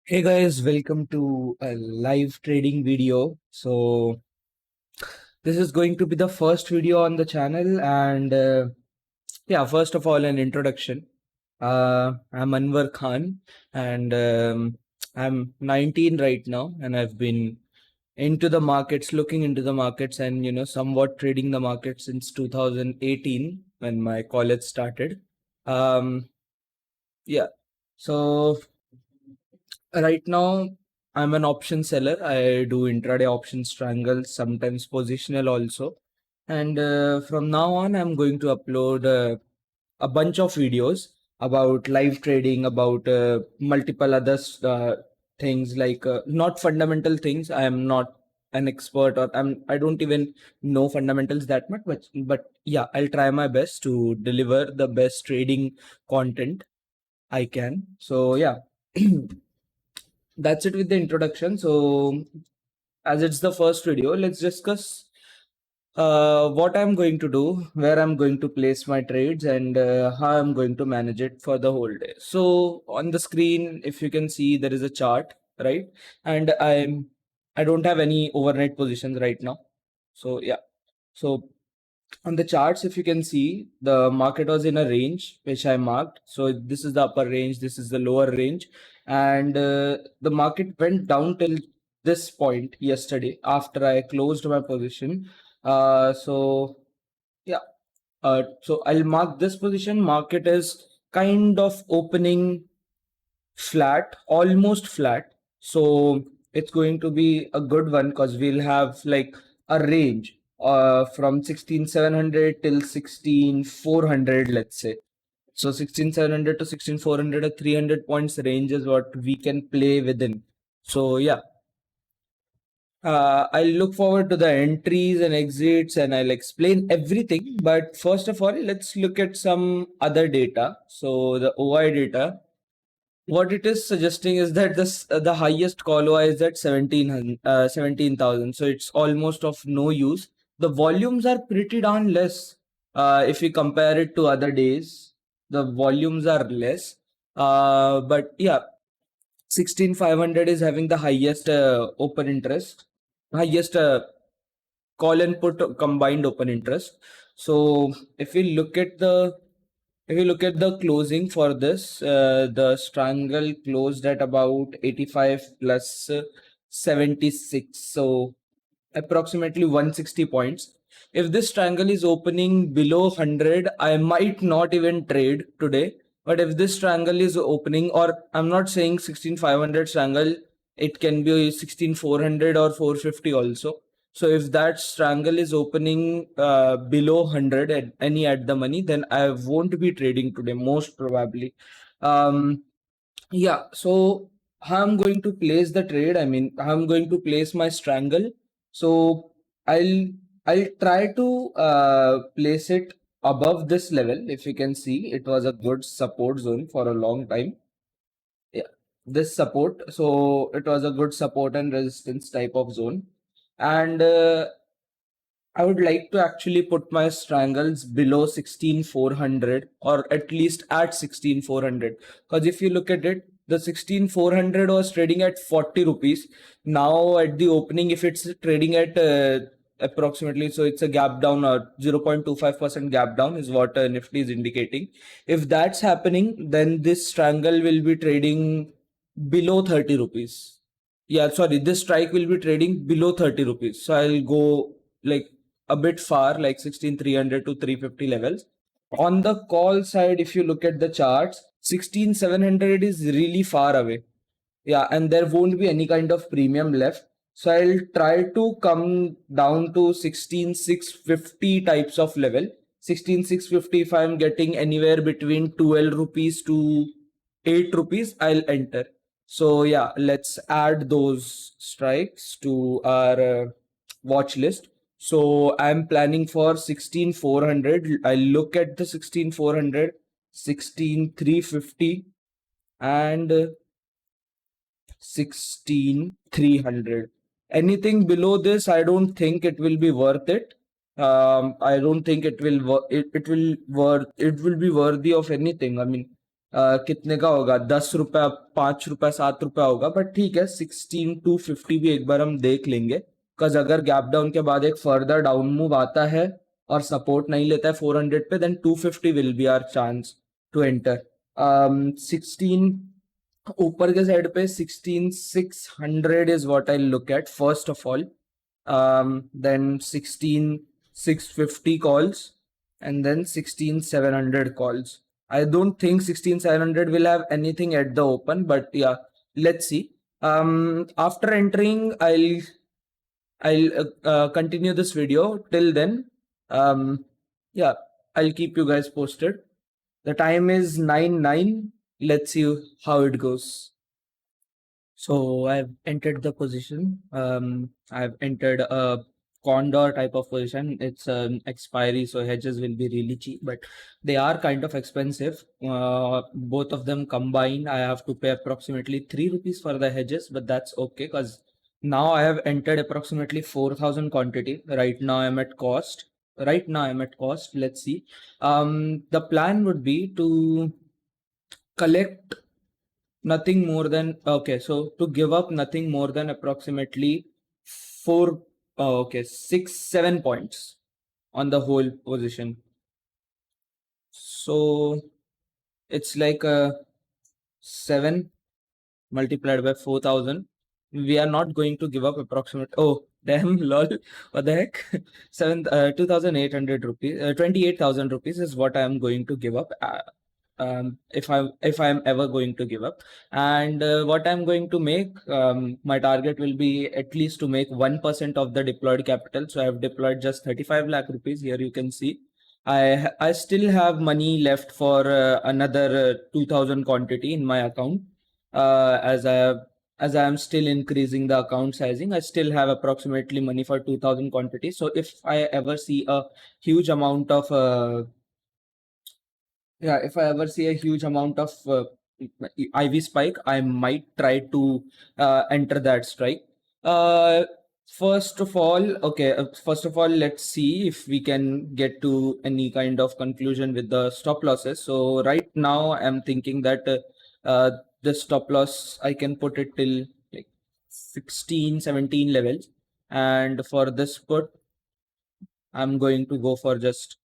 Hey guys, welcome to a live trading video. So this is going to be the first video on the channel, and yeah, first of all, an introduction. I'm Anwar Khan, and I'm 19 right now, and I've been into the markets, looking into the markets, and somewhat trading the market since 2018 when my college started. Um, yeah, so right now, I'm an option seller. I do intraday option strangles, sometimes positional also. And from now on, I'm going to upload a bunch of videos about live trading, about multiple other things like not fundamental things. I am not an expert, or I don't even know fundamentals that much, but yeah, I'll try my best to deliver the best trading content I can. So yeah. That's it with the introduction. So, as it's the first video, let's discuss what I'm going to do, where I'm going to place my trades, and how I'm going to manage it for the whole day. So, on the screen, if you can see, there is a chart, right? And I don't have any overnight positions right now. So, yeah. So on the charts, if you can see, the market was in a range which I marked. So this is the upper range, this is the lower range, and the market went down till this point yesterday after I closed my position. So yeah, so I'll mark this position. Market is kind of opening flat, almost flat. So it's going to be a good one because we'll have like a range from 16,700 till 16,400, let's say. So 16,700 to 16,400, a 300 points range is what we can play within. So yeah, I'll look forward to the entries and exits and I'll explain everything. But first of all, let's look at some other data. So the OI data, what it is suggesting is that the highest call OI is at 17,000. So it's almost of no use. The volumes are pretty darn less. If we compare it to other days, the volumes are less. But yeah, 16,500 is having the highest open interest, highest call and put combined open interest. So if we look at the closing for this, the strangle closed at about 85 plus 76, so approximately 160 points. If this triangle is opening below 100, I might not even trade today. But if this triangle is opening, or I'm not saying 16,500 triangle, it can be 16,400 or 450 also. So if that triangle is opening below 100 at any at the money, then I won't be trading today, most probably. Um, yeah, so how I'm going to place the trade, I mean, how I'm going to place my strangle. So I'll I'll try to place it above this level. If you can see, it was a good support zone for a long time. Yeah, this support. So it was a good support and resistance type of zone. And I would like to actually put my strangles below 16,400 or at least at 16,400. Because if you look at it, the 16,400 was trading at 40 rupees. Now at the opening, if it's trading at approximately, so it's a gap down or 0.25% gap down is what Nifty is indicating. If that's happening, then this strangle will be trading below 30 rupees. Yeah, sorry, this strike will be trading below 30 rupees. So I'll go like a bit far, like 16,300 to 350 levels. On the call side, if you look at the charts, 16,700 is really far away. Yeah, and there won't be any kind of premium left. So I'll try to come down to 16,650 types of level. 16,650, if I'm getting anywhere between 12 rupees to 8 rupees, I'll enter. So yeah, let's add those strikes to our watch list. So I'm planning for 16,400. I look at the 16,400, 16,350, and 16,300. Anything below this, I don't think it will be worth it. I don't think it will be worthy of anything. I mean, कितने का होगा, 10 रुपया, 5 रुपया, 7 रुपया होगा, but ठीक है, 16,250 भी एक बार हम देख लेंगे। बिकॉज अगर गैप डाउन के बाद एक फर्दर डाउन मूव आता है और सपोर्ट नहीं लेता है 400 पे, then 250 will be our chance to enter. 16 ऊपर के साइड पे 16,600 is what I look at first of all, then 16,650 calls, and then 16,700 calls. I don't think 16,700 will have anything at the open, but yeah, let's see. After entering, I'll continue this video. Till then, yeah, I'll keep you guys posted. The time is 9:09. Let's see how it goes. So I've entered the position. I've entered a condor type of position. It's an expiry, so hedges will be really cheap, but they are kind of expensive. Both of them combined, I have to pay approximately 3 rupees for the hedges, but that's okay because now I have entered approximately 4,000 quantity. Right now I'm at cost. Right now I'm at cost. Let's see. The plan would be to collect nothing more than, okay, so to give up nothing more than approximately 6 7 points on the whole position. So it's like a 7 multiplied by 4,000. We are not going to give up approximate, oh damn, lol, what the heck. 2,800 rupees, 28,000 rupees is what I am going to give up, if I'm ever going to give up. And what I'm going to make, my target will be at least to make 1% of the deployed capital. So I've deployed just 35 lakh rupees. Here you can see I still have money left for another 2,000 quantity in my account. As I am still increasing the account sizing, I still have approximately money for 2,000 quantity. So if I ever see a huge amount of if I ever see a huge amount of IV spike, I might try to enter that strike. First of all, let's see if we can get to any kind of conclusion with the stop losses. So right now I'm thinking that the stop loss, I can put it till like 16 17 levels, and for this put I'm going to go for just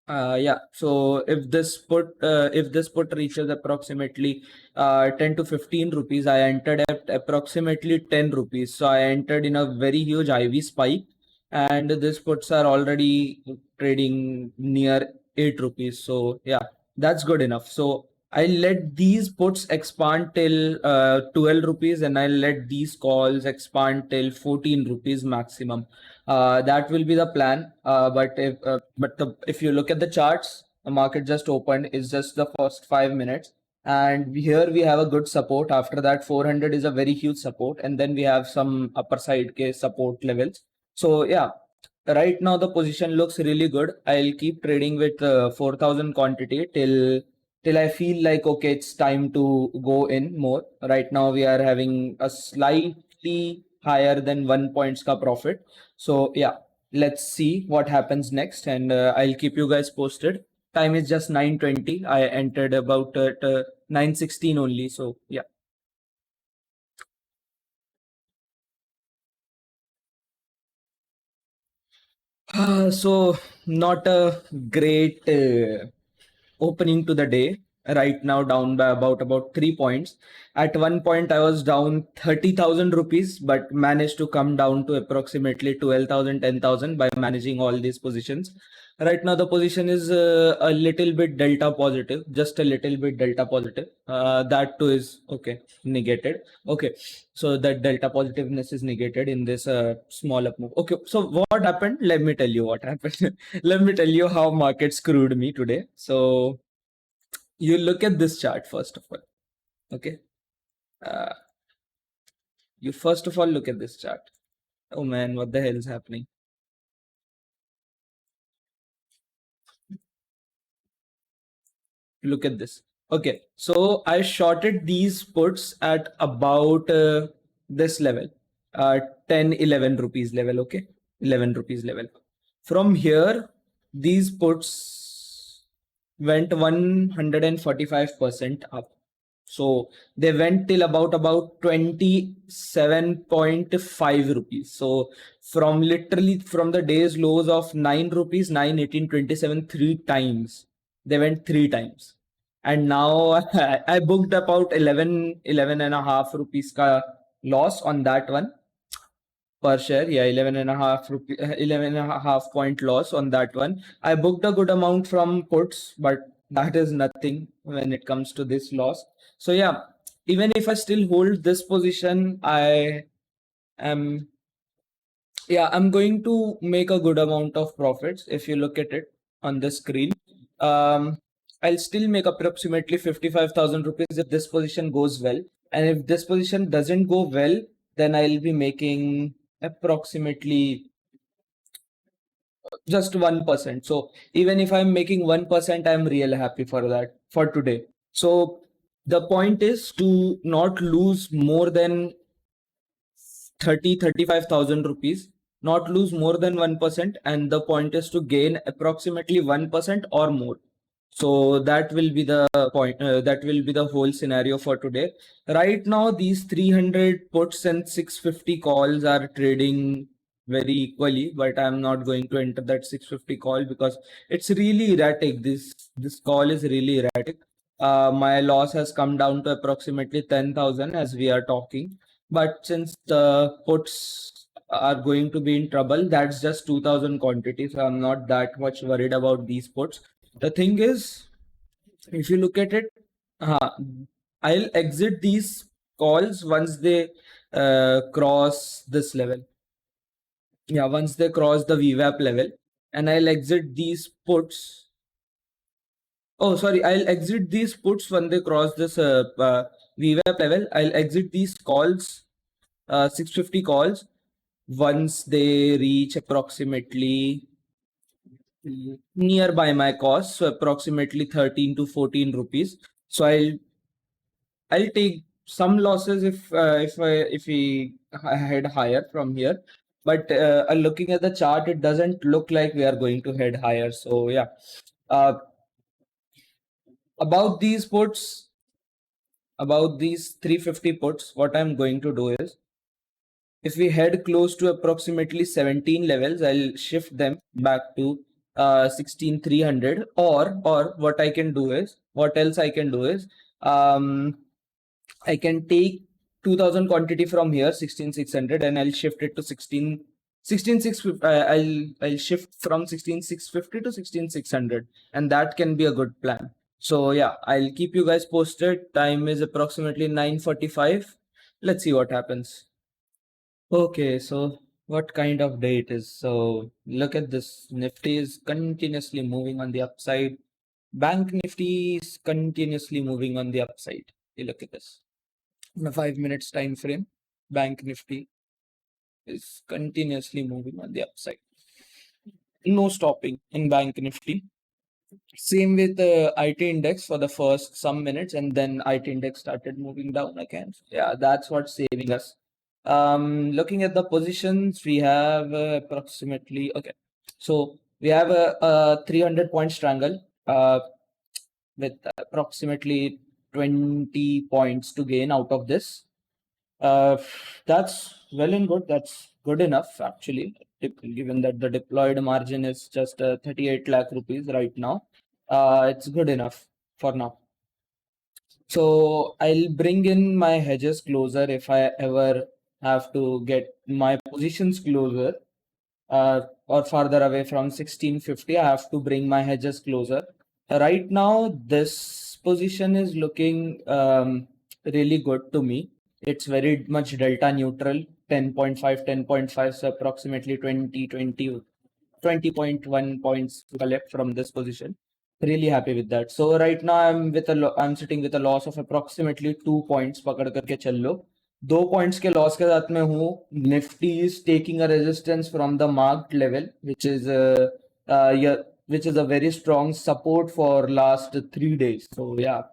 yeah, so if this put reaches approximately 10 to 15 rupees, I entered at approximately 10 rupees. So I entered in a very huge IV spike, and this puts are already trading near 8 rupees. So yeah, that's good enough. So I let these puts expand till 12 rupees, and I let these calls expand till 14 rupees maximum. That will be the plan. If you look at the charts, the market just opened. It's just the first 5 minutes, and here we have a good support. After that, 400 is a very huge support, and then we have some upper side case support levels. So yeah, right now the position looks really good. I'll keep trading with 4,000 quantity till I feel like okay, it's time to go in more. Right now we are having a slightly higher than 1 points ka profit. So yeah, let's see what happens next, and I'll keep you guys posted. Time is just 9:20. I entered about at 9:16 only. So yeah. So not a great opening to the day. Right now down by about 3 points. At one point I was down 30,000 rupees, but managed to come down to approximately 12,000, 10,000 by managing all these positions. Right now the position is a little bit delta positive, just a little bit delta positive. That too is okay, negated. Okay, so that delta positiveness is negated in this small up move. Okay, so what happened? Let me tell you what happened. Let me tell you how market screwed me today. So you look at this chart first of all. Okay, uh, you first of all look at this chart. Oh man, what the hell is happening? Look at this. Okay, so I shorted these puts at about this level, 10 11 rupees level. Okay, 11 rupees level. From here, these puts went 145% up. So they went till about 27.5 rupees. So from literally from the day's lows of 9 rupees, 9, 18, 27, three times. They went three times. And now I booked about 11 and a half rupees ka loss on that one per share. Yeah, 11 and a half rupee, 11 and a half point loss on that one. I booked a good amount from puts, but that is nothing when it comes to this loss. So yeah, even if I still hold this position, I am, yeah, I'm going to make a good amount of profits. If you look at it on the screen, um, I'll still make approximately 55,000 rupees if this position goes well. And if this position doesn't go well, then I'll be making approximately just 1%. So even if I'm making 1%, I'm real happy for that for today. So the point is to not lose more than 35,000 rupees, not lose more than 1%, and the point is to gain approximately 1% or more. So that will be the point, that will be the whole scenario for today. Right now, these 300 puts and 650 calls are trading very equally, but I'm not going to enter that 650 call because it's really erratic. This call is really erratic. My loss has come down to approximately 10,000 as we are talking. But since the puts are going to be in trouble, that's just 2,000 quantity. So I'm not that much worried about these puts. The thing is, if you look at it, I'll exit these calls once they cross this level. Yeah, once they cross the VWAP level, and I'll exit these puts. Oh, sorry, I'll exit these puts when they cross this VWAP level. I'll exit these calls, 650 calls, once they reach approximately nearby my cost, so approximately 13 to 14 rupees. So I'll take some losses if we head higher from here. But looking at the chart, it doesn't look like we are going to head higher. So yeah, uh, about these puts, about these 350 puts, what I'm going to do is, if we head close to approximately 17 levels, I'll shift them back to 16,300. Or what I can do is, what else I can do is, I can take 2,000 quantity from here, 16,600, and I'll shift it to 16,650. I'll shift from 16,650 to 16,600, and that can be a good plan. So yeah, I'll keep you guys posted. Time is approximately 9:45. Let's see what happens. Okay, so what kind of day it is? So look at this. Nifty is continuously moving on the upside. Bank Nifty is continuously moving on the upside. You look at this. On a 5 minutes time frame, Bank Nifty is continuously moving on the upside. No stopping in Bank Nifty. Same with the IT index for the first some minutes, and then IT index started moving down again. So yeah, that's what's saving us. Looking at the positions, we have approximately, okay. So we have a 300 point strangle with approximately 20 points to gain out of this. That's well and good. That's good enough actually, given that the deployed margin is just 38 lakh rupees right now. It's good enough for now. So I'll bring in my hedges closer if I ever have to get my positions closer or farther away from 1650. I have to bring my hedges closer. Right now, this position is looking really good to me. It's very much delta neutral, 10.5, 10.5, so approximately 20.1 points to collect from this position. Really happy with that. So right now I'm sitting with a loss of approximately 2 points. पकड़ करके चल लो. 2 points के loss के साथ में हूँ. Nifty is taking a resistance from the marked level, which is a very strong support for last 3 days. So yeah,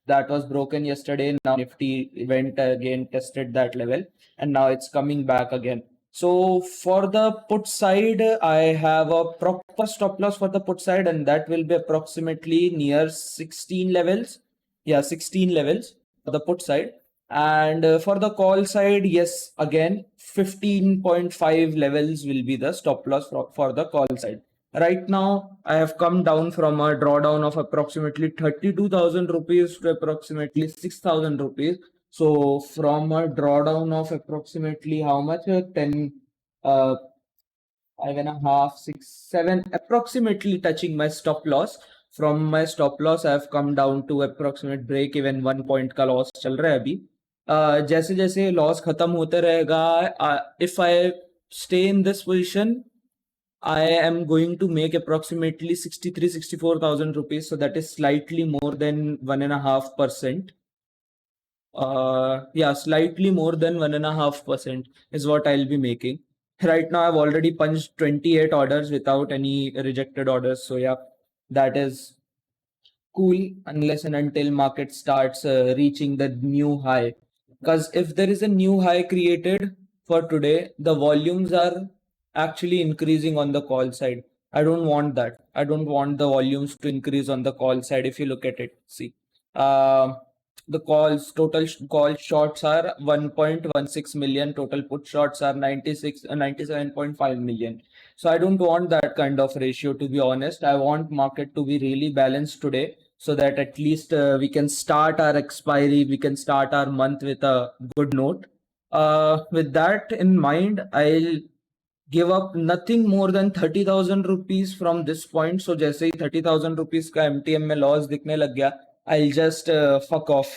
that was broken yesterday. Now Nifty went again, tested that level, and now it's coming back again. So for the put side, I have a proper stop loss for the put side, and that will be approximately near 16 levels. Yeah, 16 levels for the put side. And for the call side, yes, again, 15.5 levels will be the stop loss for the call side. Right now, I have come down from a drawdown of approximately 32,000 rupees to approximately 6,000 rupees. So from a drawdown of approximately how much? 10, uh, 5.5, 6, 7, approximately touching my stop loss. From my stop loss, I have come down to approximate break even 1 point का loss चल रहा है अभी. जैसे जैसे loss खत्म होते रहेगा, if I stay in this position, I am going to make approximately 63, 64,000 rupees. So that is slightly more than 1.5%. Yeah, slightly more than 1.5% is what I'll be making. Right now, I've already punched 28 orders without any rejected orders. So yeah, that is cool unless and until market starts reaching the new high. Because if there is a new high created for today, the volumes are actually increasing on the call side. I don't want that. I don't want the volumes to increase on the call side. If you look at it, see, uh, the call shorts are 1.16 million. Total put shorts are 97.5 million. So I don't want that kind of ratio, to be honest. I want market to be really balanced today, so that at least we can start our expiry, we can start our month with a good note. With that in mind, I'll give up nothing more than 30,000 rupees from this point. So जैसे ही 30,000 rupees का MTM में loss दिखने लग गया, I'll just fuck off.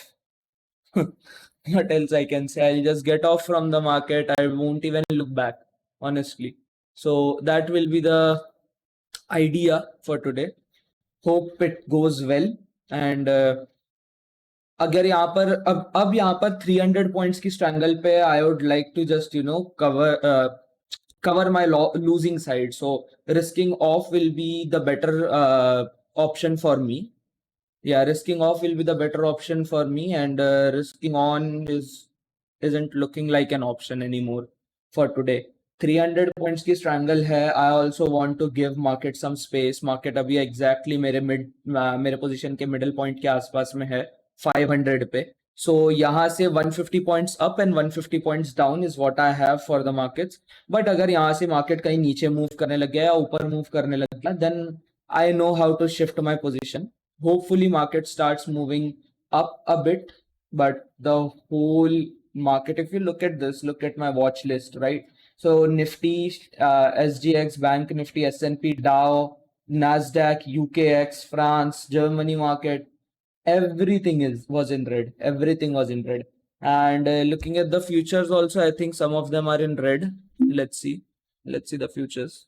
What else I can say? I'll just get off from the market. I won't even look back, honestly. So that will be the idea for today. Hope it goes well. And अगर यहाँ पर अब यहाँ पर 300 points की strangle पे I would like to just cover my losing side. So risking off will be the better option for me. Yeah, risking off will be the better option for me, and risking on isn't looking like an option anymore for today. 300 points की strangle है. I also want to give market some space. Market अभी exactly मेरे position के middle point के आसपास में है 500 पे. So यहाँ से 150 points up and 150 points down is what I have for the markets. But अगर यहाँ से market कहीं नीचे move करने लग गया या ऊपर move करने लग गया, then I know how to shift my position. Hopefully market starts moving up a bit, but the whole market, if you look at this, look at my watch list, right? So Nifty, SGX, Bank Nifty, S&P, Dow, Nasdaq, UKX, France, Germany market, everything was in red. Everything was in red. And looking at the futures also, I think some of them are in red. Let's see the futures.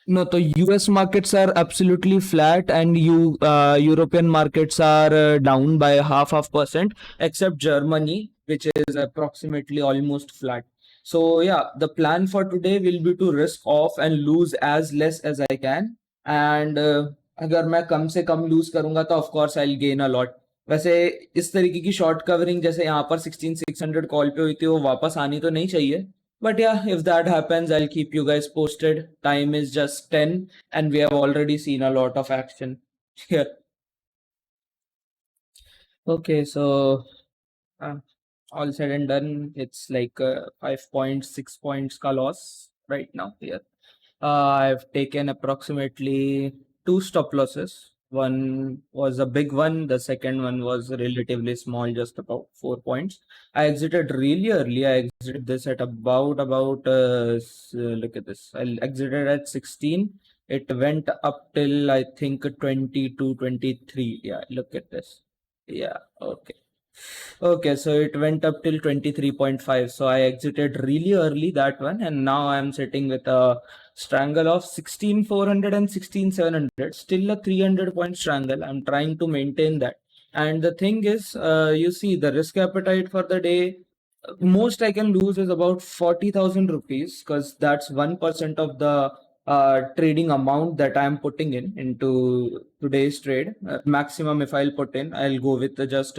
No, the US markets are absolutely flat, and European markets are down by half percent, except Germany, which is approximately almost flat. So yeah, the plan for today will be to risk off and lose as less as I can. And अगर मैं कम से कम lose करूंगा तो of course I'll gain a lot. वैसे इस तरीके की short covering जैसे यहाँ पर 16600 कॉल पे हुई थी वो वापस आनी तो नहीं चाहिए. But yeah, if that happens, I'll keep you guys posted. Time is just 10 and we have already seen a lot of action here. Okay, so all said and done, it's like 5.6 points ka loss right now here. I've taken approximately 2 stop losses. One was a big one. The second one was relatively small, just about 4 points. I exited really early. I exited this at about look at this. I exited at 16. It went up till I think 22, 23. Yeah, look at this. Yeah, okay. Okay, so it went up till 23.5. So I exited really early that one, and now I'm sitting with a strangle of 16,400 and 16,700. Still a 300 point strangle. I'm trying to maintain that. And the thing is, you see the risk appetite for the day, most I can lose is about 40,000 rupees, because that's 1% of the trading amount that I'm putting into today's trade. Maximum, if I'll put in, I'll go with just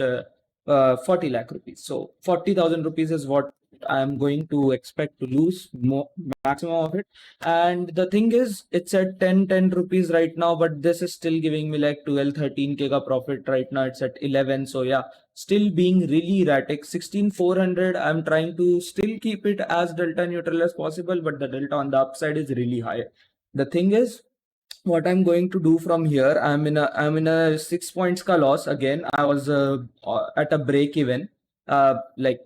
40 lakh rupees. So 40,000 rupees is what I'm going to expect to lose more, maximum of it. And the thing is, it's at 10 rupees right now, but this is still giving me like 12 13k ka profit. Right now it's at 11. So yeah, still being really erratic. 16,400, I'm trying to still keep it as delta neutral as possible, but the delta on the upside is really high. The thing is, what I'm going to do from here, I'm in a 6 points ka loss again. I was at a break even, like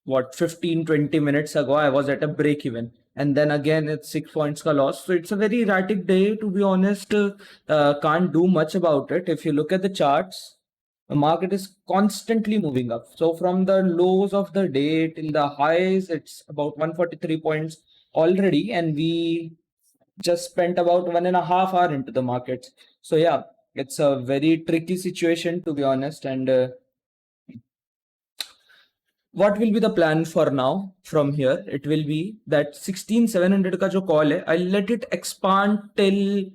what 15-20 minutes ago. I was at a break even, and then again it's 6 points ka loss. So it's a very erratic day, to be honest. Can't do much about it. If you look at the charts, the market is constantly moving up. So from the lows of the day till the highs, it's about 143 points already, and we just spent about 1.5 hours into the markets. So yeah, it's a very tricky situation, to be honest. And what will be the plan for now from here? It will be that 16,700 ka jo call hai, I'll let it expand till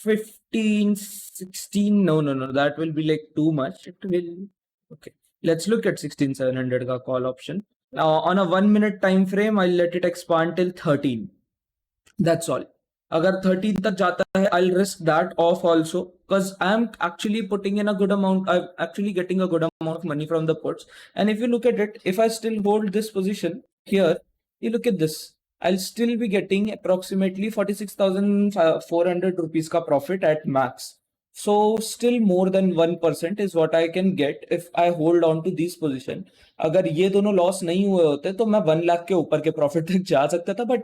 15, 16. No, that will be like too much. It will, okay. Let's look at 16,700 ka call option. Now on a 1 minute time frame, I'll let it expand till 13. That's all. अगर 13 तक जाता है, I'll risk that off also, because I'm actually putting in a good amount. I'm actually getting a good amount of money from the puts. And if you look at it, if I still hold this position here, you look at this, I'll still be getting approximately 46,400 rupees ka profit at max. So still more than 1% is what I can get if I hold on to this position. अगर ये दोनों loss नहीं हुए होते तो मैं 1 लाख के ऊपर के प्रॉफिट तक जा सकता था, but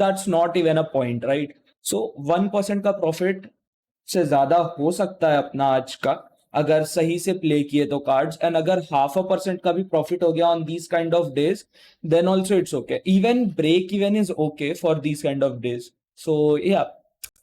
that's not even a point, right? So 1% का प्रॉफिट से ज्यादा हो सकता है अपना आज का, अगर सही से प्ले किए तो कार्ड्स. एंड अगर 0.5% का भी प्रॉफिट हो गया on these kind of days, then also it's okay. Even break even is okay for these kind of days. So yeah,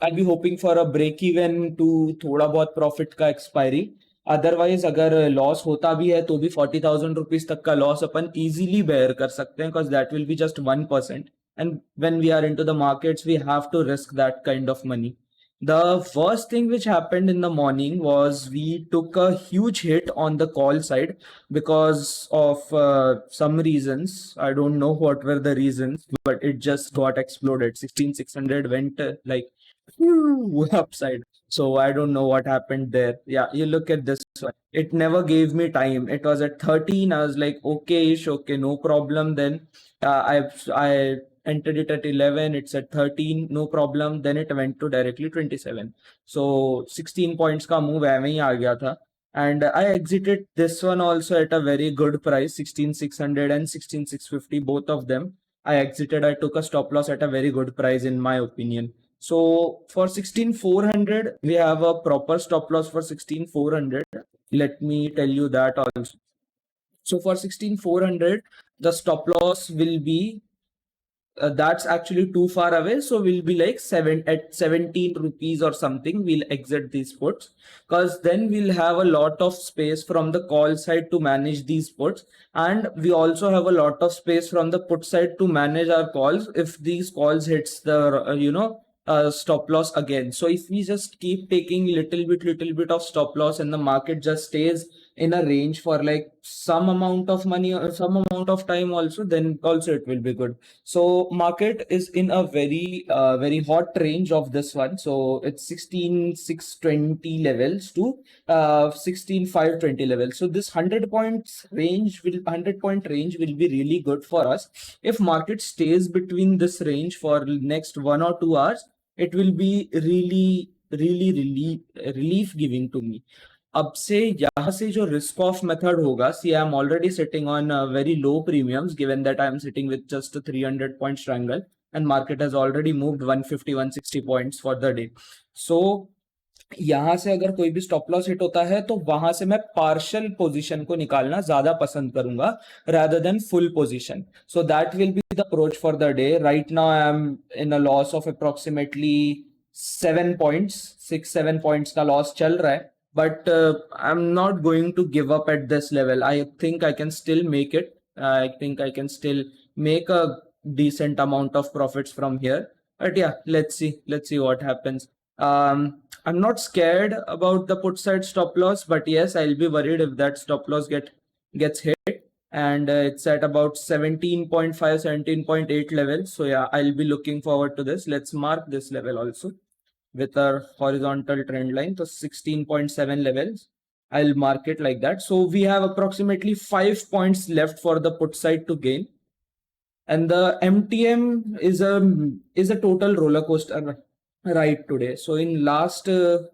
I'll be hoping for a break even to थोड़ा बहुत profit का expiry. Otherwise अगर loss होता भी है तो भी 40,000 rupees तक का लॉस अपन इजीली बेयर कर सकते हैं, because that will be just 1%. And when we are into the markets, we have to risk that kind of money. The worst thing which happened in the morning was we took a huge hit on the call side because of some reasons. I don't know what were the reasons, but it just got exploded. 16,600 went like upside. So I don't know what happened there. Yeah, you look at this one. It never gave me time. It was at 13. I was like, okay-ish, okay, no problem. Then I entered it at 11. It's at 13, no problem. Then it went to directly 27. So 16 points ka move ऐਵੇਂ ही आ गया था. And I exited this one also at a very good price, 16,600 and 16,650, both of them. I exited. I took a stop loss at a very good price, in my opinion. So for 16,400, we have a proper stop loss for 16,400. Let me tell you that also. So for 16,400, the stop loss will be that's actually too far away. So we'll be like 17 rupees or something. We'll exit these puts, because then we'll have a lot of space from the call side to manage these puts. And we also have a lot of space from the put side to manage our calls if these calls hits the, stop loss again. So if we just keep taking little bit of stop loss and the market just stays in a range for like some amount of money or some amount of time also, then also it will be good. So market is in a very hot range of this one. So it's 16,620 levels to 16,520 levels. So this 100 point range will be really good for us. If market stays between this range for next 1 or 2 hours, it will be really relief giving to me. अब से यहाँ से जो risk off method होगा, see, I'm already sitting on very low premiums, given that I'm sitting with just a 300 point strangle and market has already moved 150 160 points for the day. So यहाँ से अगर कोई भी स्टॉप लॉस हिट होता है तो वहां से मैं पार्शियल पोजीशन को निकालना ज्यादा पसंद करूंगा rather than full position. So that will be the approach for the day. Right now I am in a loss of approximately 7 points, 6-7 points का loss चल रहा है, but I'm not going to give up at this level. I think I can still make it. I think I can still make a decent amount of profits from here. But yeah, let's see what happens. I'm not scared about the put side stop loss, but yes, I'll be worried if that stop loss gets hit. and it's at about 17.5, 17.8 levels. So yeah, I'll be looking forward to this. Let's mark this level also with our horizontal trend line. So 16.7 levels, I'll mark it like that. So we have approximately 5 points left for the put side to gain, and the MTM is a total roller coaster ride today. So in last 1.5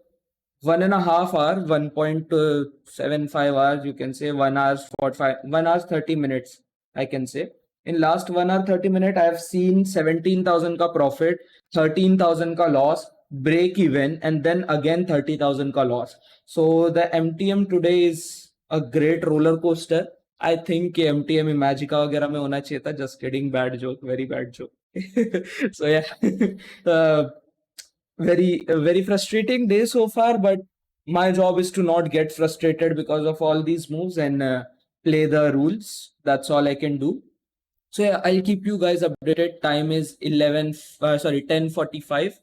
hour, 1.75 hours, you can say 1 hour 45, 1 hour 30 minutes, I can say. In last 1 hour 30 minutes, I have seen 17,000 ka profit, 13,000 ka loss, break even, and then again 30,000 ka loss. So the MTM today is a great roller coaster. I think MTM Imagica वगैरह में होना चाहिए था. Just kidding, bad joke, very bad joke. So yeah, uh, very frustrating day so far, but my job is to not get frustrated because of all these moves and play the rules. That's all I can do. So yeah, I'll keep you guys updated. Time is 10:45.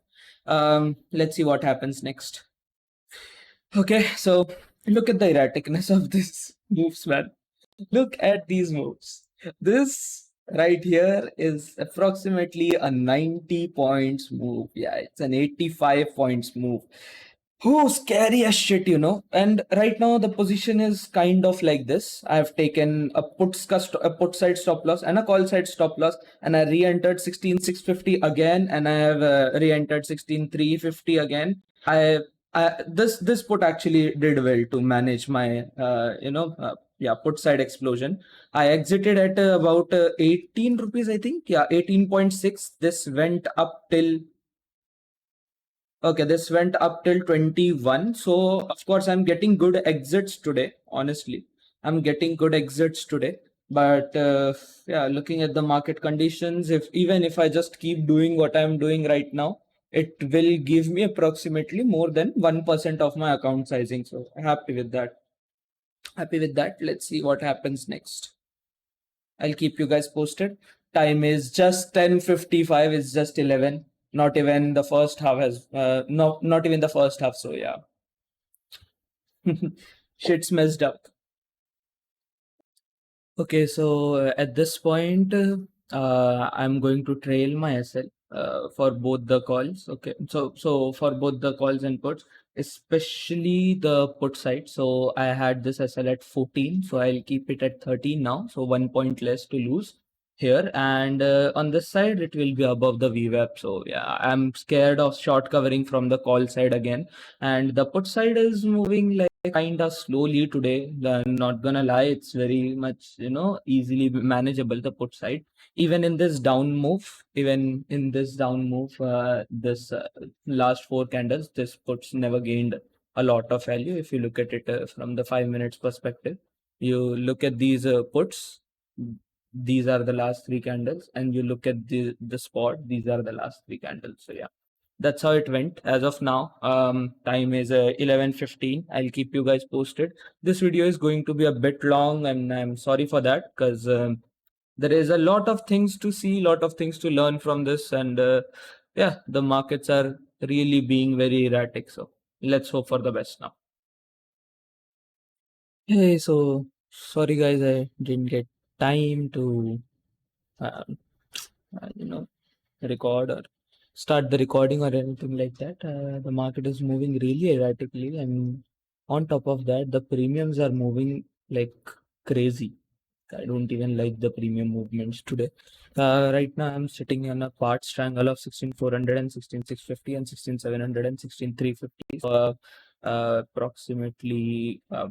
Let's see what happens next. Okay, so look at the erraticness of this moves, man. Look at these moves. This right here is approximately a 90 points move. Yeah, it's an 85 points move. Oh, scary as shit, you know. And right now the position is kind of like this. I've taken a put side stop loss and a call side stop loss, and I re-entered 16,650 again, and I have re-entered 16,350 again. This put actually did well to manage my put side explosion. I exited at about 18 rupees, I think. Yeah, 18.6. This went up till Okay, this went up till 21. So, of course, I'm getting good exits today, honestly. I'm getting good exits today. But yeah, looking at the market conditions, if I just keep doing what I'm doing right now, it will give me approximately more than 1% of my account sizing. So, happy with that. Happy with that. Let's see what happens next. I'll keep you guys posted. Time is just 10:55. It's just 11. Not even the first half has no, not even the first half. So yeah, shit's messed up. Okay, so at this point, I'm going to trail my SL for both the calls. Okay, so for both the calls and puts, especially the put side. So I had this SL at 14, so I'll keep it at 13 now. So 1 point less to lose here, and on this side it will be above the VWAP. So yeah, I'm scared of short covering from the call side again, and the put side is moving like kind of slowly today. I'm not gonna lie, it's very much, easily manageable, the put side. Even in this down move, this last four candles, this puts never gained a lot of value. If you look at it from the 5 minutes perspective, you look at these puts, these are the last three candles, and you look at the spot, these are the last three candles. So yeah, that's how it went as of now. Time is 11:15. I'll keep you guys posted. This video is going to be a bit long, and I'm sorry for that, because there is a lot of things to see, lot of things to learn from this, and yeah, the markets are really being very erratic. So let's hope for the best now. Hey, so sorry guys, I didn't get time to um, record or start the recording or anything like that. The market is moving really erratically, and on top of that, the premiums are moving like crazy. I don't even like the premium movements today. Right now, I'm sitting on a part strangle of 16,400 and 16,650 and 16,700 and 16,350. So, approximately a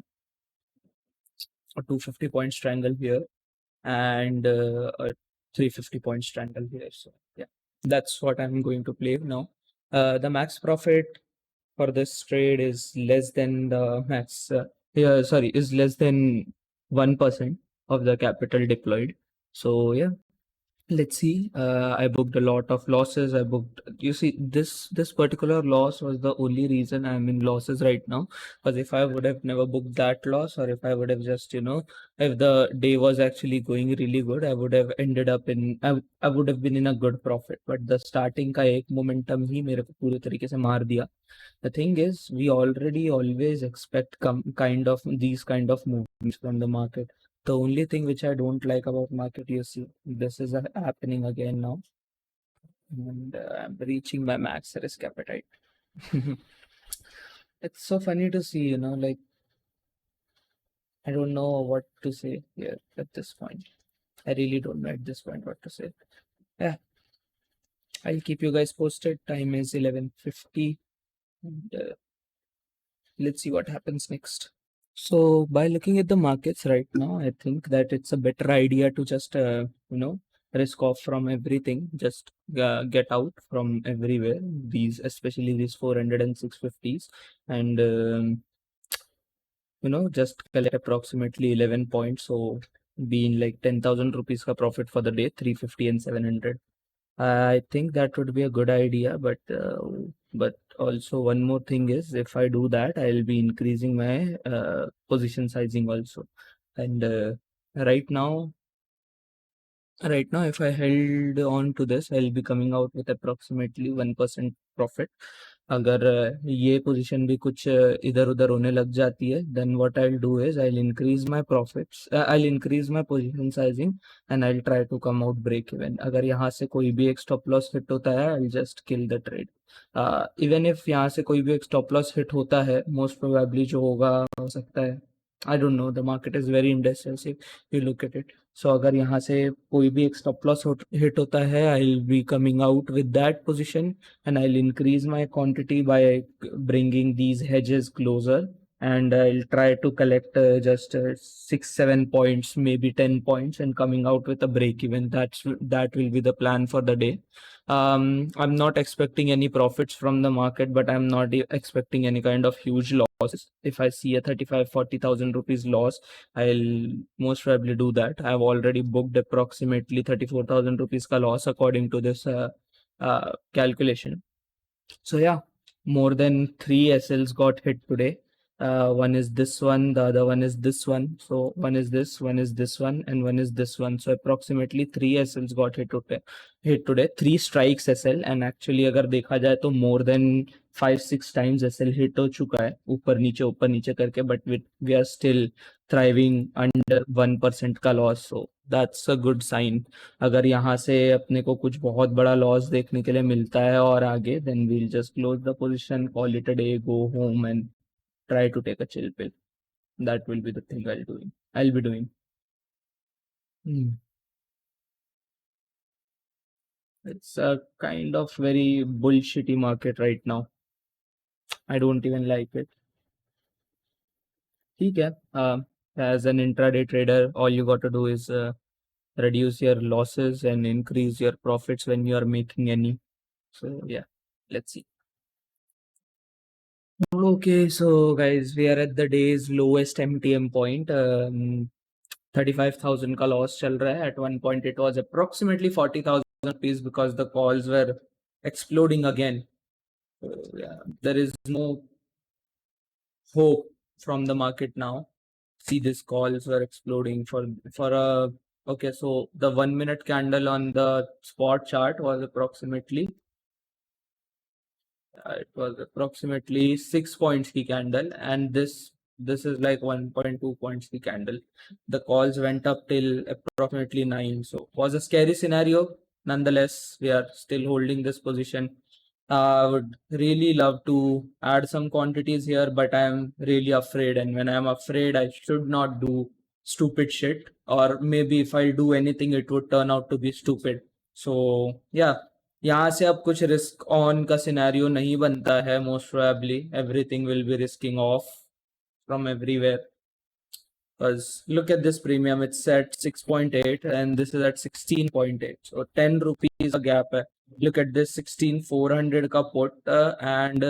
250 point strangle here and a 350 point strangle here. So yeah, that's what I'm going to play now. The max profit for this trade is less than the max. Is less than 1% of the capital deployed. So yeah, let's see. I booked a lot of losses. You see, this particular loss was the only reason I'm in losses right now. Because if I would have never booked that loss, or if I would have just, if the day was actually going really good, I would have ended up I would have been in a good profit. But the starting का एक momentum ही मेरे को पूरे तरीके से मार दिया. The thing is, we already always expect kind of these kind of movements from the market. The only thing which I don't like about market, you see, this is happening again now, and I'm reaching my max risk appetite. It's so funny to see, like I don't know what to say here at this point. I really don't know at this point what to say. Yeah, I'll keep you guys posted. Time is 11:50, and let's see what happens next. So by looking at the markets right now, I think that it's a better idea to just risk off from everything, just get out from everywhere. These, especially these 400 and 650s, and just collect approximately 11 points. So being like 10,000 rupees ka profit for the day, 350 and 700. I think that would be a good idea, but also one more thing is, if I do that, I'll be increasing my position sizing also. And right now, if I held on to this, I'll be coming out with approximately 1% profit. अगर ये position भी कुछ इधर उधर होने लग जाती है, then what I'll do is I'll increase my profits, I'll increase my position sizing, and I'll try to come out break even. अगर यहाँ से कोई भी एक stop loss hit होता है, I'll just kill the trade. Even if यहाँ से कोई भी एक stop loss hit होता है, most probably जो होगा हो सकता है, I don't know, the market is very indecisive, you look at it. So अगर यहाँ से कोई भी एक stop loss hit होता है, I'll be coming out with that position, and I'll increase my quantity by bringing these hedges closer, and I'll try to collect just 6-7 points, maybe 10 points, and coming out with a break even. That will be the plan for the day. I'm not expecting any profits from the market, but I'm not expecting any kind of huge losses. If I see a 35-40,000 rupees loss, I'll most probably do that. I've already booked approximately 34,000 rupees ka loss according to this calculation. So yeah, more than 3 SLs got hit today. One is this one, the other one is this one. So one is this one, and one is this one. So approximately 3 SLs got hit today. 3 strikes SL, and actually अगर देखा जाए तो more than 5-6 times SL hit हो चुका है, ऊपर नीचे करके, but we are still thriving under 1% का loss. So that's a good sign. अगर यहाँ से अपने को कुछ बहुत बड़ा लॉस देखने के लिए मिलता है और आगे, then we'll just close the position, call it a day, go home, and try to take a chill pill. That will be the thing I'll be doing. It's a kind of very bullshitty market right now. I don't even like it. ठीक है. As an intraday trader, all you got to do is reduce your losses and increase your profits when you are making any. So yeah, let's see. Okay, so guys, we are at the day's lowest MTM point. 35,000 का loss चल रहा है. At one point, it was approximately 40,000 rupees because the calls were exploding again. So, yeah, there is no hope from the market now. See, these calls were exploding for a okay. So the 1 minute candle on the spot chart was approximately it was approximately 6 points key candle, and this is like 1.2 points key candle. The calls went up till approximately 9. So was a scary scenario. Nonetheless, we are still holding this position. I would really love to add some quantities here, but I'm really afraid. And when I'm afraid, I should not do stupid shit. Or maybe if I do anything, it would turn out to be stupid. So yeah, यहाँ से अब कुछ risk on का scenario नहीं बनता है. Most probably everything will be risking of from everywhere. Because look at this premium, it's at 6.8 and this is at 16.8. So 10 rupees a gap है. Look at this 16,400 का put and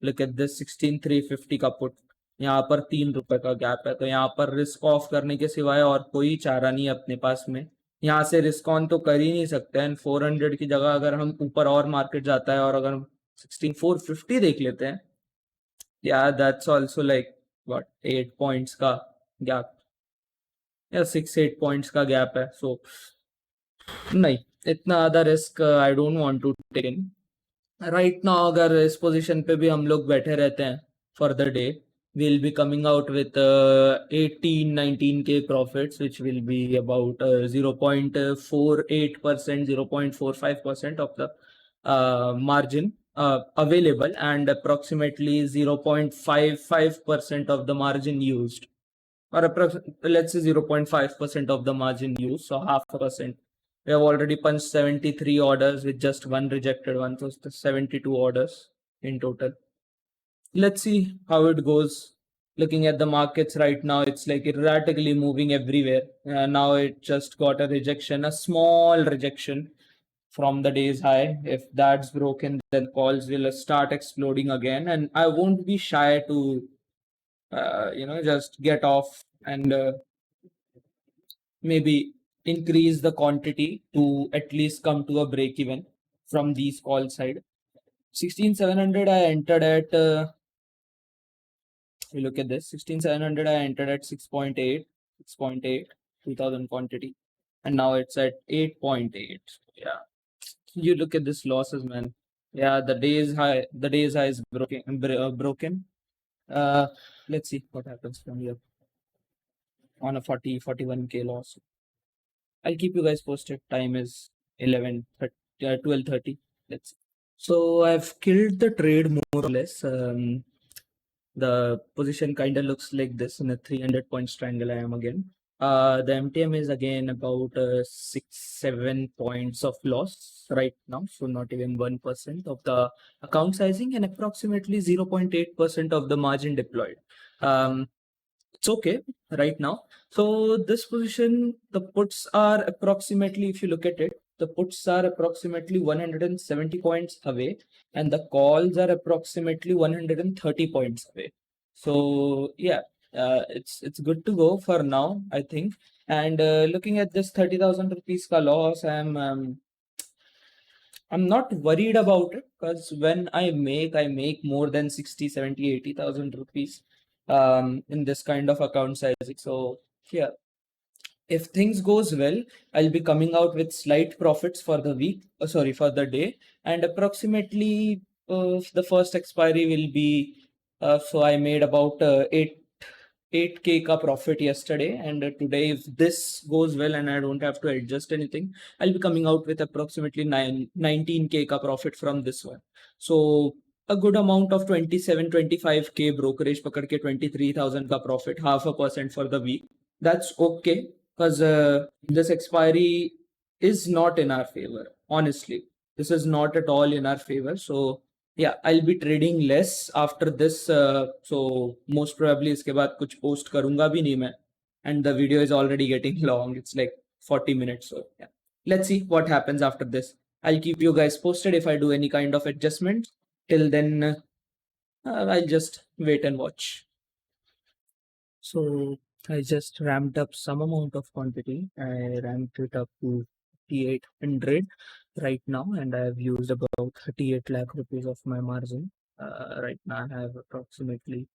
look at this 16,350 का put. यहाँ पर 3 रुपए का gap है. तो यहाँ पर रिस्क ऑफ करने के सिवाय और कोई चारा नहीं है अपने पास में. यहाँ से रिस्क ऑन तो कर ही नहीं सकते हैं. 400 की जगह अगर हम ऊपर और मार्केट जाता है और अगर हम 16,450 देख लेते हैं, yeah, that's also like what 8 points का गैप या 6-8 points का गैप है. सो नहीं, इतना ज्यादा risk I don't want to take in right now. अगर इस पोजीशन पे भी हम लोग बैठे रहते हैं for the day, we'll be coming out with 18-19K profits, which will be about 0.48%, 0.45% of the margin available, and approximately 0.55% of the margin used, or let's say 0.5% of the margin used, so half a percent. We have already punched 73 orders with just one rejected one, so 72 orders in total. Let's see how it goes. Looking at the markets right now, it's like erratically moving everywhere. Now it just got a rejection, a small rejection from the day's high. If that's broken, then calls will start exploding again, and I won't be shy to, just get off and maybe increase the quantity to at least come to a break even from these call side. 16,700 I entered at. We look at this 16,700. I entered at 6.8, 2000 quantity, and now it's at 8.8. Yeah, you look at this losses, man. Yeah, the day's high is broken. Let's see what happens from here on a 41K loss. I'll keep you guys posted. Time is 12:30. Let's see. So I've killed the trade more or less. The position kind of looks like this in a 300 point strangle. I am again. The MTM is again about 6-7 points of loss right now, so not even 1% of the account sizing, and approximately 0.8% of the margin deployed. It's okay right now. So this position, the puts are approximately, if you look at it, the puts are approximately 170 points away, and the calls are approximately 130 points away. So yeah, it's good to go for now, I think. And looking at this 30,000 rupees ka loss, I'm not worried about it, because when I make more than 60, 70, 80,000 rupees in this kind of account sizing. So yeah, if things goes well, I'll be coming out with slight profits for the week, for the day, and approximately the first expiry will be, so I made about 8K ka profit yesterday, and today, if this goes well and I don't have to adjust anything, I'll be coming out with approximately 19K ka profit from this one. So a good amount of 27-25K brokerage pakad ke 23,000 ka profit, 0.5% for the week. That's okay, because this expiry is not in our favor. Honestly, this is not at all in our favor. So yeah, I'll be trading less after this. So most probably इसके बाद कुछ post करूँगा भी नहीं मैं, and the video is already getting long. It's like 40 minutes. So yeah, let's see what happens after this. I'll keep you guys posted if I do any kind of adjustments. Till then, I'll just wait and watch. So I just ramped up some amount of quantity. I ramped it up to 3,800 right now, and I have used about 38 lakh rupees of my margin. Right now I have approximately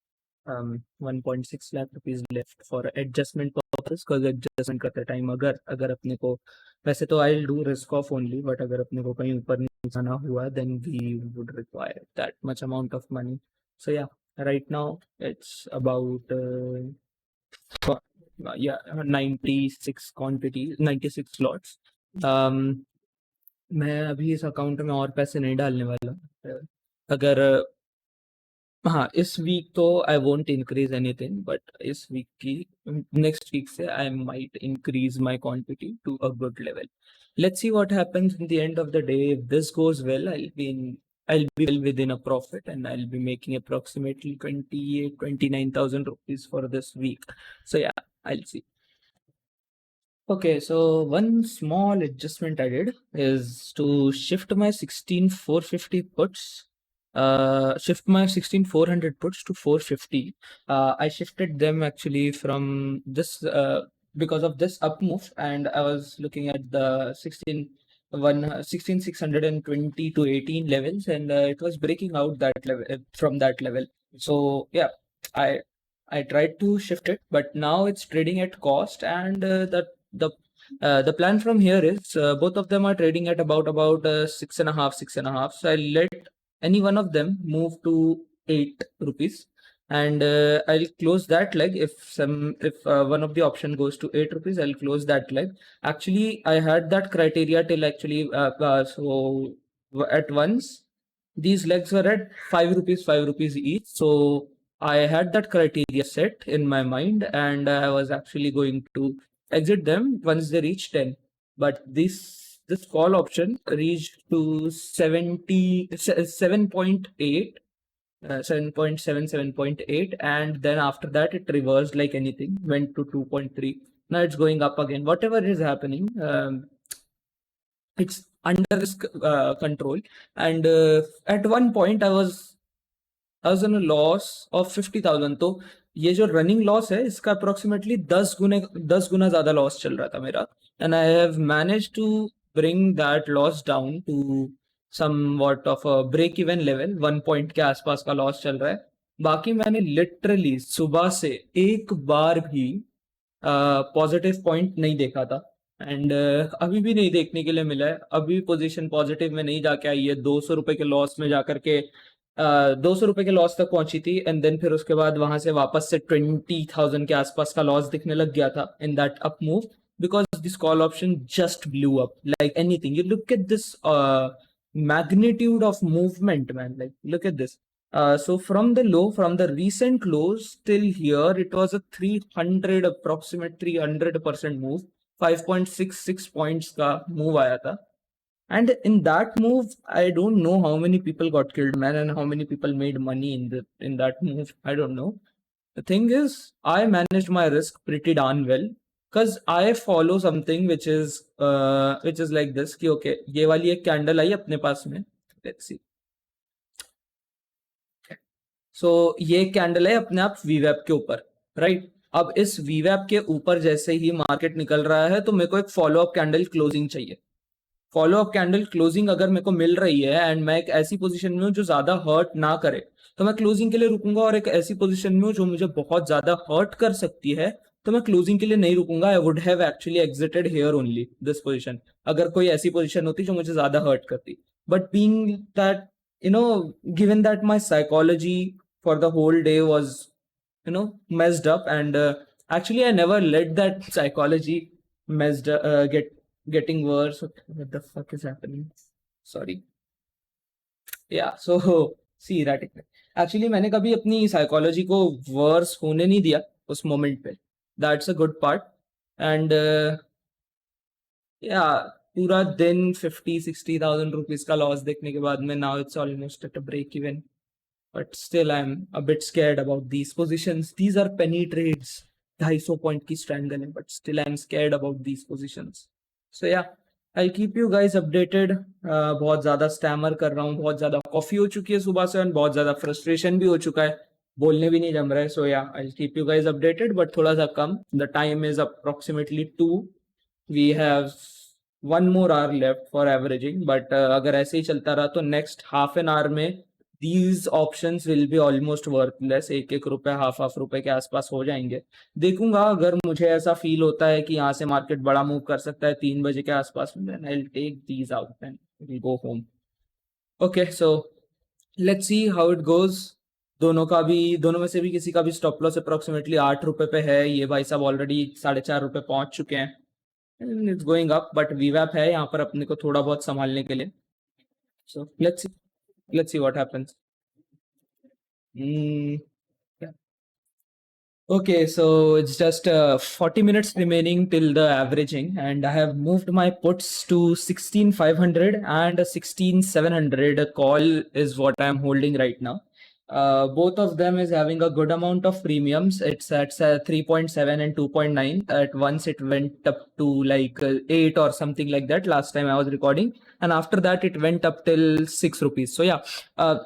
1.6 lakh rupees left for adjustment purpose, because adjustment करते time अगर अपने को, वैसे तो I'll do risk off only, but अगर अपने को कहीं ऊपर नीचे जाना हुआ, then we would require that much amount of money. So yeah, right now it's about 96 quantity, 96 slots. मैं अभी इस अकाउंट में और पैसे नहीं डालने वाला. अगर हाँ, इस वीक तो I won't increase anything, but इस वीक की नेक्स्ट वीक से I might increase my quantity to a good level. Let's see what happens in the end of the day. If this goes well, I'll be well within a profit, and I'll be making approximately 29,000 rupees for this week. So yeah, I'll see. Okay, so one small adjustment I did is to shift my 16,450 puts, shift my 16,400 puts to 450. I shifted them actually from this because of this up move, and I was looking at the 16,620 to 18 levels, and it was breaking out that level from that level. So yeah, I tried to shift it, but now it's trading at cost, and the plan from here is both of them are trading at about 6.5. So I let any one of them move to 8 rupees. and I'll close that leg. If one of the option goes to 8 rupees, I'll close that leg. Actually, I had that criteria till actually at once these legs were at 5 rupees each. So I had that criteria set in my mind, and I was actually going to exit them once they reach 10. But this call option reached to 7.8, 7.7, 7.8, and then after that it reversed like anything, went to 2.3. Now it's going up again. Whatever is happening, it's under risk control. And at one point I was on a loss of 50,000. तो ये जो running loss है इसका approximately 10 गुना ज्यादा loss चल रहा था मेरा, and I have manage to bring that loss down to somewhat of a break even level. 1 point के आसपास का लॉस चल रहा है. बाकी मैंने लिटरली सुबह से एक बार भी पॉजिटिव पॉइंट नहीं देखा था, एंड अभी भी नहीं देखने के लिए मिला है. अभी पोजीशन पॉजिटिव में नहीं जाके आई है. 200 रुपए के लॉस में जाकर के 200 रुपए के लॉस तक पहुंची थी, एंड देन फिर उसके बाद वहां से वापस से 20,000 के आसपास का लॉस दिखने लग गया था in that up move, because this call option just blew up like anything. You look at this magnitude of movement, man. Like, look at this. So from the low, from the recent lows till here, it was a 300, approximate 300% move. 5.66 points का move आया था. And in that move, I don't know how many people got killed, man, and how many people made money in that move. I don't know. The thing is, I managed my risk pretty darn well, because I follow something which is like this कि okay, ये वाली एक candle आई अपने पास में. Let's see. So ये candle है अपने आप वीवैप के ऊपर, राइट? अब इस वीवैप के ऊपर जैसे ही मार्केट निकल रहा है तो मेरे को एक फॉलो अप कैंडल क्लोजिंग चाहिए. फॉलो अप कैंडल क्लोजिंग अगर मेरे को मिल रही है एंड मैं एक ऐसी पोजीशन में हूँ जो ज्यादा हर्ट ना करे, तो मैं क्लोजिंग के लिए रुकूंगा. और एक ऐसी पोजीशन में हूँ जो मुझे बहुत ज्यादा हर्ट कर सकती है, तो मैं क्लोजिंग के लिए नहीं रुकूंगा. I would have actually exerted here only this position, अगर कोई ऐसी पोजीशन होती जो मुझे ज्यादा हर्ट करती. But being that, you know, given that my psychology for the whole day was, messed up, and actually I never let that psychology getting worse. What the fuck is happening? Sorry. Yeah, so see erratic. Actually मैंने कभी अपनी psychology को verse होने नहीं दिया उस moment पे. That's a good part. And या पूरा दिन 50-60,000 रुपीज का लॉस देखने के बाद में now it's almost at a break even. But still, I'm a bit scared about these positions. These are penny trades. 250 point की स्ट्रैंगल है, but still I'm scared about these positions. So yeah, I'll keep you guys updated. बहुत ज्यादा stammer कर रहा हूँ, बहुत ज्यादा coffee हो चुकी है सुबह से, और बहुत ज्यादा फ्रस्ट्रेशन भी हो चुका है, बोलने भी नहीं जम रहा है. So yeah, I'll keep you guys updated, but थोड़ा सा कम. The time is approximately 2. We have 1 more hour left for averaging, but अगर ऐसे ही चलता रहा तो next half an hour में these options will be almost worthless. 1-1 रुपए, हाफ रुपए के आसपास हो जाएंगे. देखूंगा, अगर मुझे ऐसा फील होता है कि यहाँ से मार्केट बड़ा मूव कर सकता है 3 बजे के आसपास में, then I'll take these out and we'll go home. Okay, so let's see how it goes. दोनों में से भी किसी का भी स्टॉप लॉस अप्रोक्सीमेटली 8 रुपए पे है. ये भाई साहब ऑलरेडी 4.5 रुपए पहुंच चुके हैं. इट्स गोइंग अप, बट वीवैप है यहाँ पर अपने को थोड़ा बहुत संभालने के लिए. So let's see what happens. Yeah. Okay, so it's just 40 minutes remaining till the averaging, and I have moved my puts to 16,500 and 16,700. Call is what I'm holding right now. Both of them is having a good amount of premiums. It's at 3.7 and 2.9. At once it went up to like 8 or something like that last time I was recording, and after that it went up till 6 rupees. So yeah,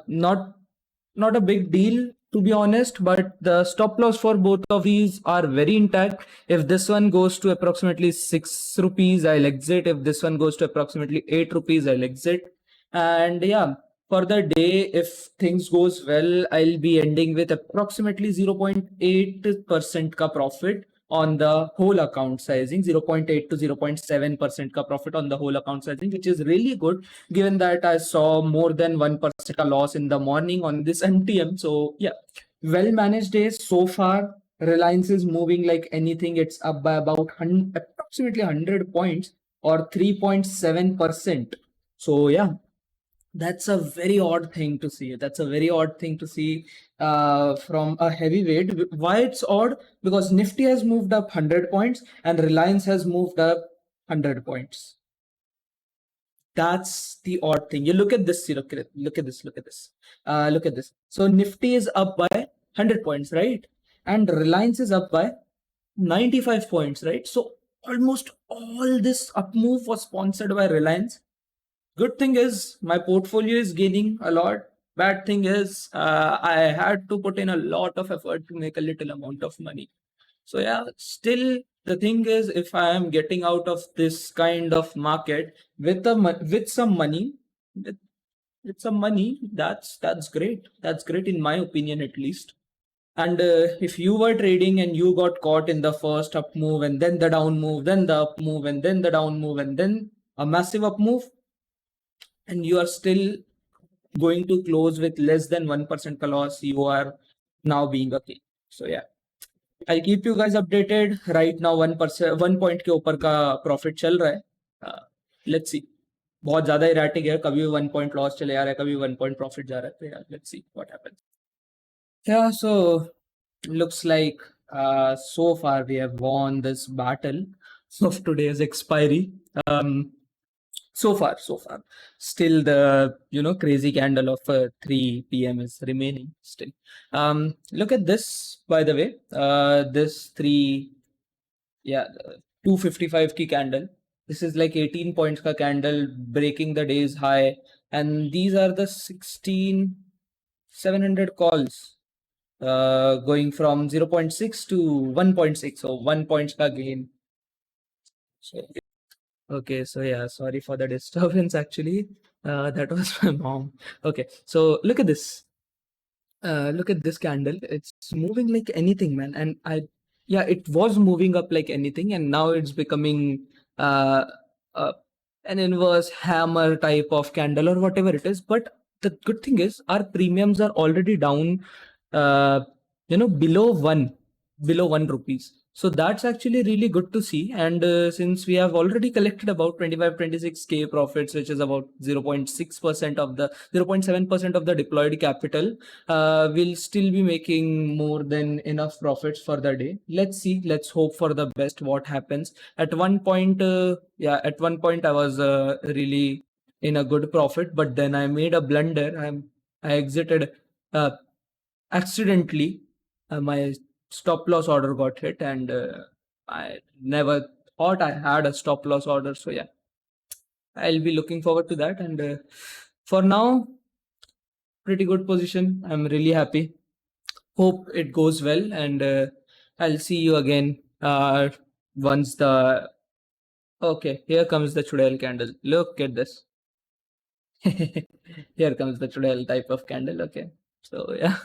not a big deal, to be honest, but the stop loss for both of these are very intact. If this one goes to approximately 6 rupees, I'll exit. If this one goes to approximately 8 rupees, I'll exit. And yeah, for the day, if things goes well, I'll be ending with approximately 0.8% ka profit on the whole account sizing, 0.8 to 0.7% ka profit on the whole account sizing, which is really good given that I saw more than 1% ka loss in the morning on this MTM. So yeah, Well managed days so far. Reliance is moving like anything. It's up by about approximately 100 points or 3.7%. So yeah, that's a very odd thing to see. That's a very odd thing to see from a heavyweight. Why it's odd? Because Nifty has moved up 100 points and Reliance has moved up 100 points. That's the odd thing. You look at this, look at it, look at this, look at this, look at this. So Nifty is up by 100 points, right? And Reliance is up by 95 points, right? So almost all this up move was sponsored by Reliance. Good thing is my portfolio is gaining a lot. Bad thing is I had to put in a lot of effort to make a little amount of money. So yeah, still the thing is, if I am getting out of this kind of market with with some money, with, with some money, that's great. That's great in my opinion, at least. And if you were trading and you got caught in the first up move and then the down move, then the up move and then the down move and then a massive up move, and you are still going to close with less than 1% loss, you are now being a king. So yeah, I'll keep you guys updated. Right now 1%, 1 point के ऊपर का profit चल रहा है. Let's see. बहुत ज़्यादा erratic है. कभी 1 point loss चले जा रहा है, कभी 1 point profit जा रहा है. तो yeah, let's see what happens. Yeah, so looks like so far we have won this battle of today's expiry. So far, still the crazy candle of 3 p.m. is remaining still. Look at this, by the way. This 255 key candle. This is like 18 points ka candle breaking the day's high, and these are the 16,700 calls going from 0.6 to 1.6, so 1 points ka gain. So, okay, so yeah, sorry for the disturbance actually. That was my mom. Okay, so look at this. Look at this candle. It's moving like anything, man. And it was moving up like anything, and now it's becoming uh, uh, an inverse hammer type of candle or whatever it is. But the good thing is our premiums are already down, uh, below 1 rupees. So that's actually really good to see. And since we have already collected about 25-26K profits, which is about 0.6% of the 0.7% of the deployed capital, we'll still be making more than enough profits for the day. Let's see. Let's hope for the best. What happens at one point? At one point I was really in a good profit, but then I made a blunder. I exited uh, accidentally. My stop loss order got hit, and I never thought I had a stop loss order. So yeah, I'll be looking forward to that. And for now, pretty good position. I'm really happy. Hope it goes well, and I'll see you again once the. Okay, here comes the Chudel candle. Look at this. Here comes the Chudel type of candle. Okay, so yeah.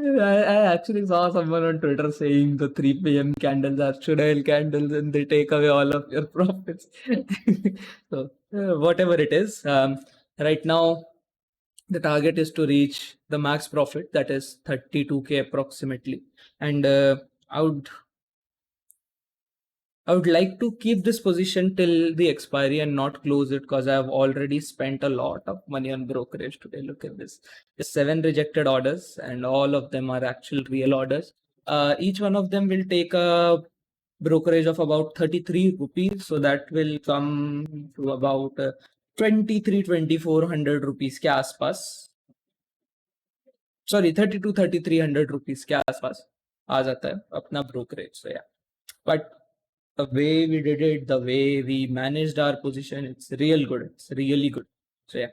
I actually saw someone on Twitter saying the 3 p.m. candles are Chudel candles and they take away all of your profits. So, whatever it is, right now the target is to reach the max profit, that is 32K approximately. And I would like to keep this position till the expiry and not close it, because I have already spent a lot of money on brokerage today. Look at this. There's 7 rejected orders and all of them are actual real orders. Each one of them will take a brokerage of about 33 rupees. So that will come to about 23-2400 rupees के आसपास. Sorry, 32-3300 rupees के आसपास आ जाता है अपना brokerage. So yeah, but the way we did it, the way we managed our position, it's real good. It's really good. So yeah.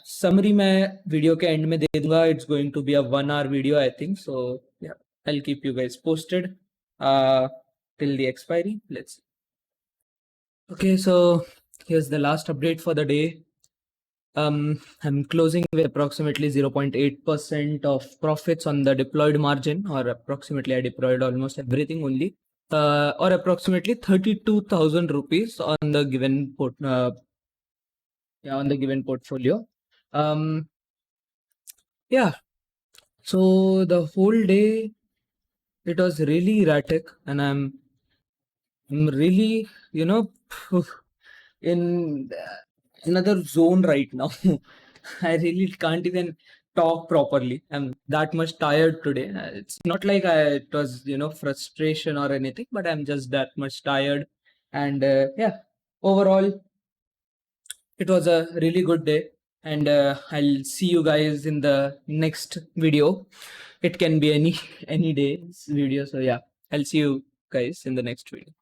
Summary मैं video के and में दे दूंगा. It's going to be a 1 hour video, I think. So yeah, I'll keep you guys posted till the expiry. Let's see. Okay, so here's the last update for the day. I'm closing with approximately 0.8% of profits on the deployed margin, or approximately I deployed almost everything only, or approximately 32,000 rupees on the given portfolio. Yeah. So the whole day it was really erratic, and I'm really, in another zone right now. I really can't even talk properly. I'm that much tired today. It's not like it was, frustration or anything, but I'm just that much tired. And yeah, overall, it was a really good day. And I'll see you guys in the next video. It can be any any day's video. So yeah, I'll see you guys in the next video.